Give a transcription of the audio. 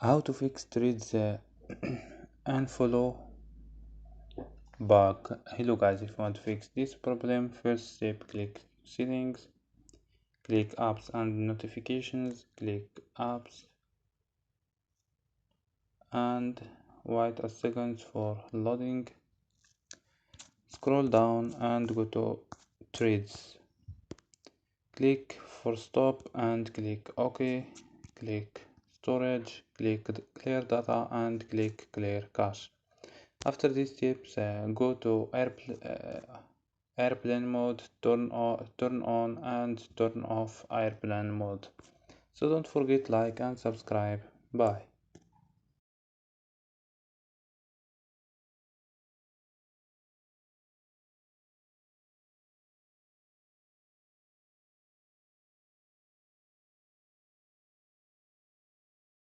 How to fix threads unfollow bug. Hello guys, if you want to fix this problem, first step, click settings, click apps and notifications, click apps and wait a second for loading. Scroll down and go to threads, click for stop and click OK, click storage, click clear data and click clear cache. After these steps, go to airplane mode, turn on and turn off airplane mode. So don't forget like and subscribe. Bye.